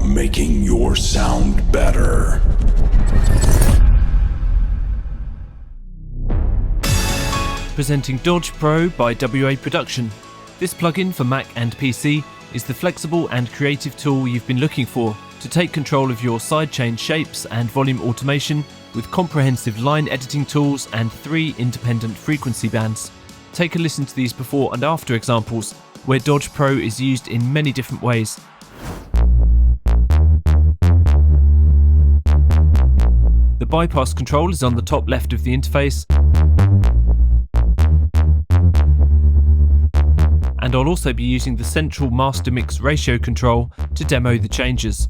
about making your sound better. Presenting Dodge Pro by WA Production. This plugin for Mac and PC is the flexible and creative tool you've been looking for to take control of your sidechain shapes and volume automation with comprehensive line editing tools and 3 independent frequency bands. Take a listen to these before and after examples where Dodge Pro is used in many different ways. The bypass control is on the top left of the interface, and I'll also be using the central master mix ratio control to demo the changes.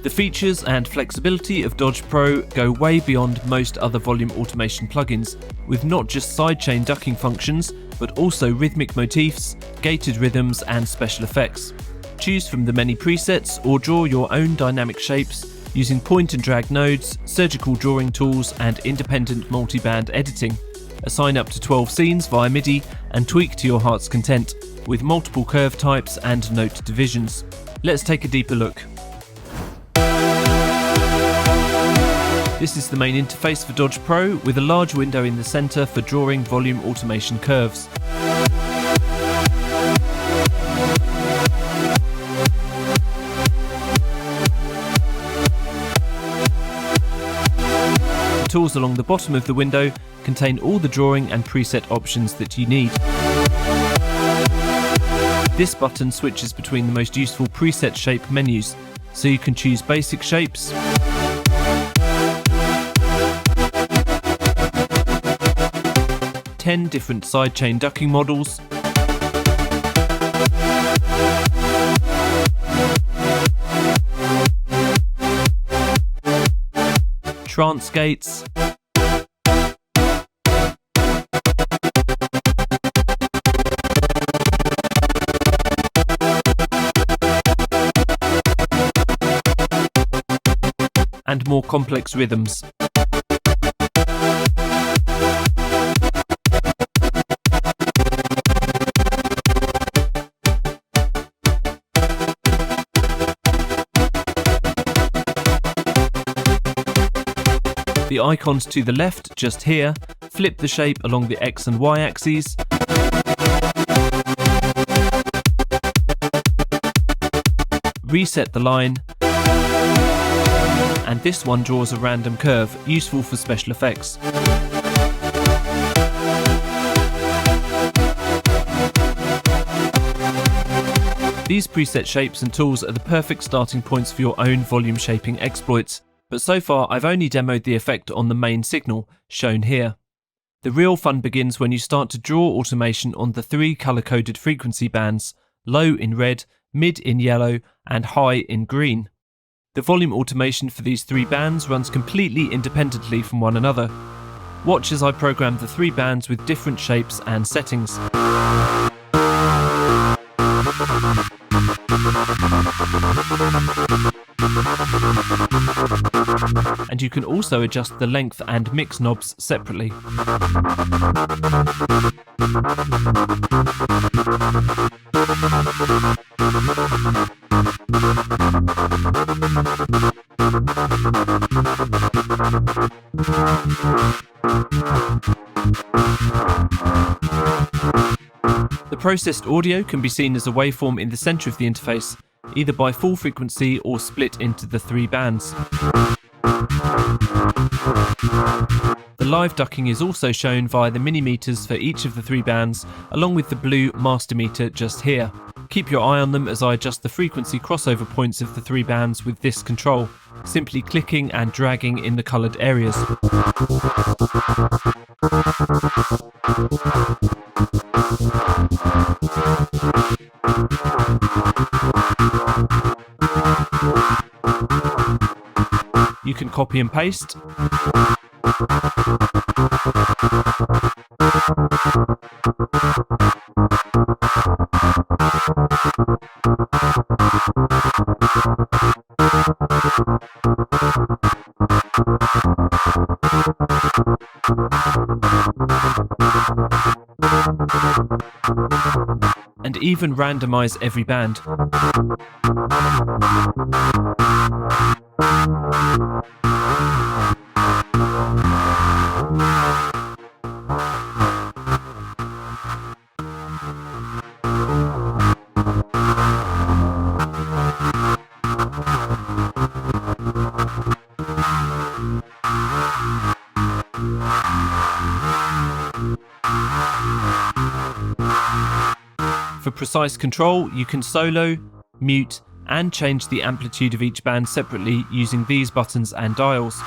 The features and flexibility of Dodge Pro go way beyond most other volume automation plugins, with not just sidechain ducking functions, but also rhythmic motifs, gated rhythms and special effects. Choose from the many presets or draw your own dynamic shapes using point and drag nodes, surgical drawing tools and independent multi-band editing. Assign up to 12 scenes via MIDI and tweak to your heart's content, with multiple curve types and note divisions. Let's take a deeper look. This is the main interface for Dodge Pro, with a large window in the center for drawing volume automation curves. The tools along the bottom of the window contain all the drawing and preset options that you need. This button switches between the most useful preset shape menus, so you can choose basic shapes, ten different sidechain ducking models, trance gates, and more complex rhythms. The icons to the left, just here, flip the shape along the X and Y axes, reset the line, and this one draws a random curve, useful for special effects. These preset shapes and tools are the perfect starting points for your own volume shaping exploits, but so far I've only demoed the effect on the main signal, shown here. The real fun begins when you start to draw automation on the 3 colour-coded frequency bands, low in red, mid in yellow, and high in green. The volume automation for these 3 bands runs completely independently from one another. Watch as I program the 3 bands with different shapes and settings. And you can also adjust the length and mix knobs separately. The processed audio can be seen as a waveform in the centre of the interface, either by full frequency or split into the 3 bands. The live ducking is also shown via the mini meters for each of the 3 bands, along with the blue master meter just here. Keep your eye on them as I adjust the frequency crossover points of the 3 bands with this control, simply clicking and dragging in the coloured areas. You can copy and paste, and even randomize every band. For precise control, you can solo, mute, and change the amplitude of each band separately using these buttons and dials.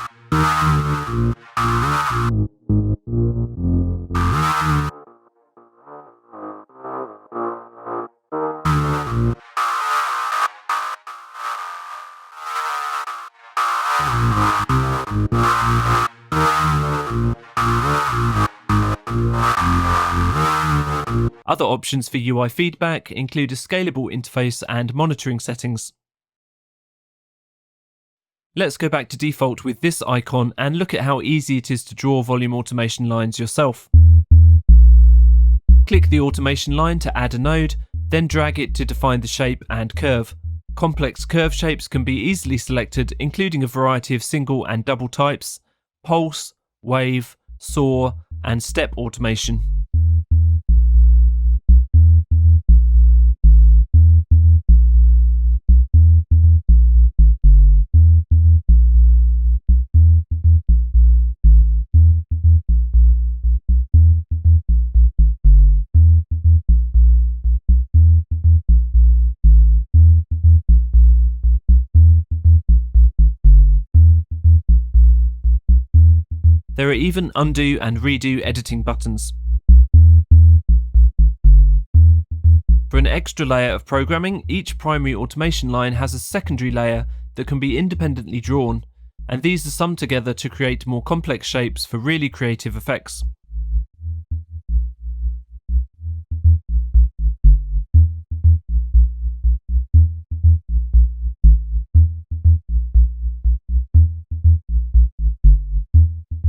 Other options for UI feedback include a scalable interface and monitoring settings. Let's go back to default with this icon and look at how easy it is to draw volume automation lines yourself. Click the automation line to add a node, then drag it to define the shape and curve. Complex curve shapes can be easily selected, including a variety of single and double types, pulse, wave, saw, and step automation. There are even undo and redo editing buttons. For an extra layer of programming, each primary automation line has a secondary layer that can be independently drawn, and these are summed together to create more complex shapes for really creative effects.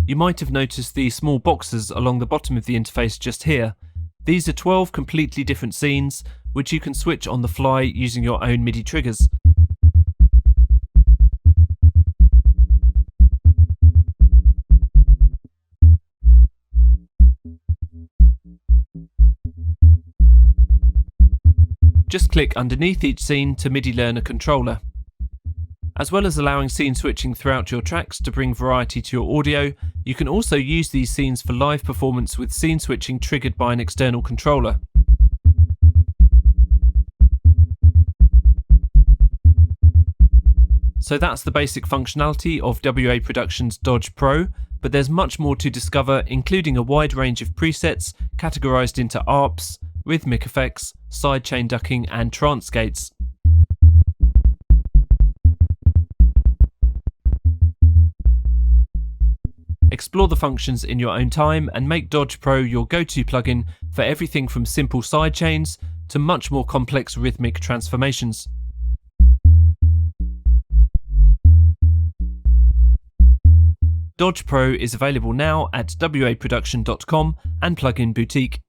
You might have noticed the small boxes along the bottom of the interface just here. These are 12 completely different scenes, which you can switch on the fly using your own MIDI triggers. Just click underneath each scene to MIDI learn a controller. As well as allowing scene switching throughout your tracks to bring variety to your audio, you can also use these scenes for live performance with scene switching triggered by an external controller. So that's the basic functionality of WA Production's Dodge Pro, but there's much more to discover, including a wide range of presets categorized into ARPs, rhythmic effects, sidechain ducking and trance gates. Explore the functions in your own time and make Dodge Pro your go-to plugin for everything from simple sidechains to much more complex rhythmic transformations. Dodge Pro is available now at waproduction.com and Plugin Boutique.